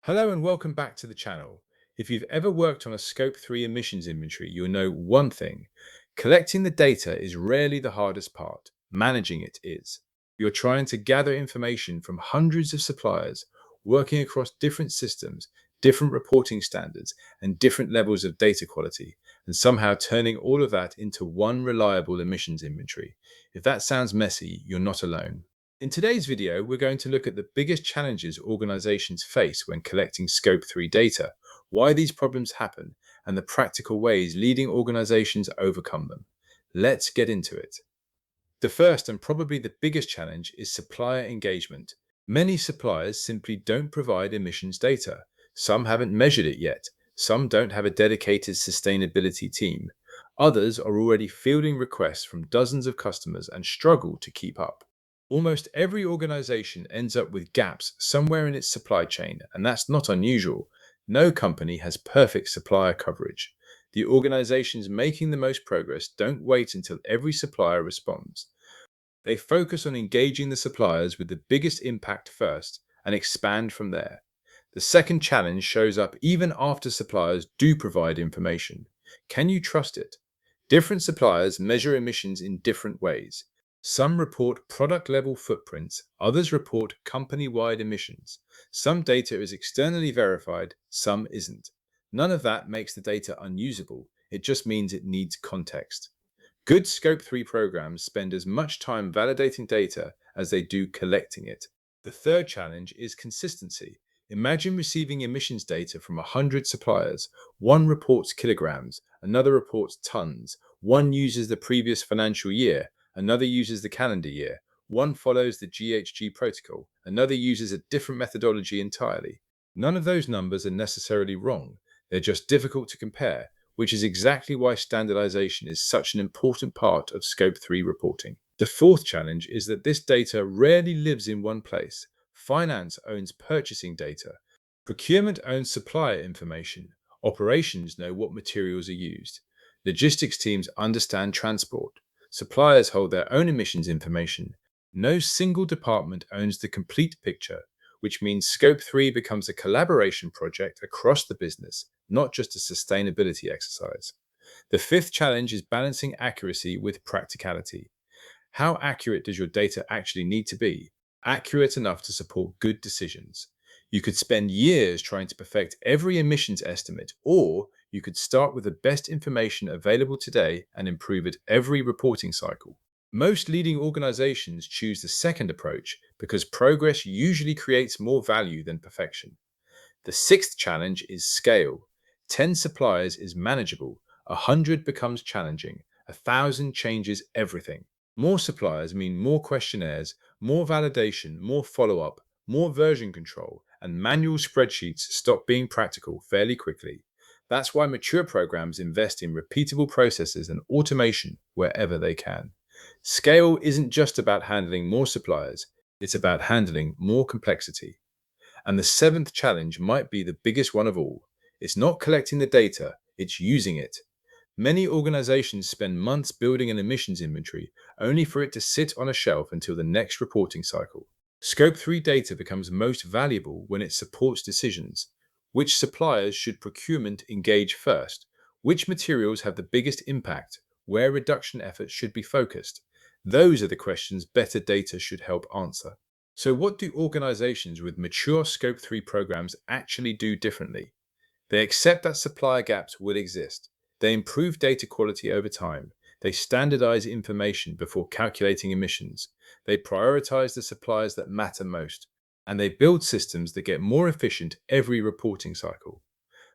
Hello and welcome back to the channel. If you've ever worked on a Scope 3 emissions inventory, you'll know one thing. Collecting the data is rarely the hardest part. Managing it is. You're trying to gather information from hundreds of suppliers, working across different systems, different reporting standards, and different levels of data quality, and somehow turning all of that into one reliable emissions inventory. If that sounds messy, you're not alone. In today's video, we're going to look at the biggest challenges organizations face when collecting Scope 3 data, why these problems happen, and the practical ways leading organizations overcome them. Let's get into it. The first and probably the biggest challenge is supplier engagement. Many suppliers simply don't provide emissions data. Some haven't measured it yet. Some don't have a dedicated sustainability team. Others are already fielding requests from dozens of customers and struggle to keep up. Almost every organization ends up with gaps somewhere in its supply chain, and that's not unusual. No company has perfect supplier coverage. The organizations making the most progress don't wait until every supplier responds. They focus on engaging the suppliers with the biggest impact first and expand from there. The second challenge shows up even after suppliers do provide information. Can you trust it? Different suppliers measure emissions in different ways. Some report product level footprints, others report company wide emissions. Some data is externally verified, some isn't. None of that makes the data unusable, it just means it needs context. Good Scope 3 programs spend as much time validating data as they do collecting it. The third challenge is consistency. Imagine receiving emissions data from 100 suppliers. One reports kilograms, another reports tons, one uses the previous financial year, another uses the calendar year, one follows the GHG protocol, another uses a different methodology entirely. None of those numbers are necessarily wrong, they're just difficult to compare, which is exactly why standardization is such an important part of Scope 3 reporting. The fourth challenge is that this data rarely lives in one place. Finance owns purchasing data. Procurement owns supplier information. Operations know what materials are used. Logistics teams understand transport. Suppliers hold their own emissions information. No single department owns the complete picture, which means Scope 3 becomes a collaboration project across the business, not just a sustainability exercise. The fifth challenge is balancing accuracy with practicality. How accurate does your data actually need to be? Accurate enough to support good decisions. You could spend years trying to perfect every emissions estimate, or you could start with the best information available today and improve it every reporting cycle. Most leading organizations choose the second approach because progress usually creates more value than perfection. The sixth challenge is scale. 10 suppliers is manageable, 100 becomes challenging, 1,000 changes everything. More suppliers mean more questionnaires, more validation, more follow-up, more version control, and manual spreadsheets stop being practical fairly quickly. That's why mature programs invest in repeatable processes and automation wherever they can. Scale isn't just about handling more suppliers, it's about handling more complexity. And the seventh challenge might be the biggest one of all. It's not collecting the data, it's using it. Many organizations spend months building an emissions inventory only for it to sit on a shelf until the next reporting cycle. Scope 3 data becomes most valuable when it supports decisions. Which suppliers should procurement engage first? Which materials have the biggest impact? Where reduction efforts should be focused? Those are the questions better data should help answer. So, what do organizations with mature Scope 3 programs actually do differently? They accept that supplier gaps will exist. They improve data quality over time. They standardize information before calculating emissions. They prioritize the suppliers that matter most. And they build systems that get more efficient every reporting cycle.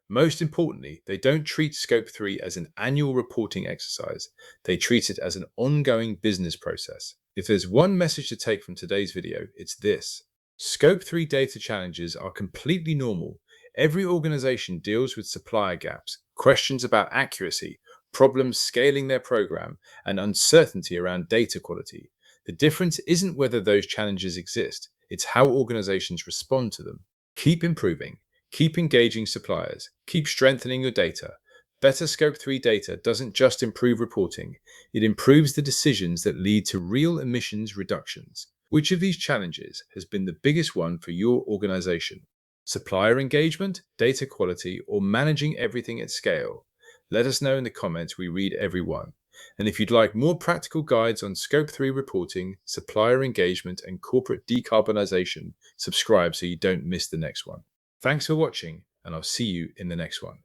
Most importantly, they don't treat Scope 3 as an annual reporting exercise. They treat it as an ongoing business process. If there's one message to take from today's video, it's this. Scope 3 data challenges are completely normal. Every organization deals with supplier gaps, questions about accuracy, problems scaling their program, and uncertainty around data quality. The difference isn't whether those challenges exist, it's how organizations respond to them. Keep improving. Keep engaging suppliers. Keep strengthening your data. Better Scope 3 data doesn't just improve reporting, it improves the decisions that lead to real emissions reductions. Which of these challenges has been the biggest one for your organization? Supplier engagement, data quality, or managing everything at scale? Let us know in the comments. We read every one. And if you'd like more practical guides on Scope 3 reporting, supplier engagement, and corporate decarbonization, subscribe so you don't miss the next one. Thanks for watching, and I'll see you in the next one.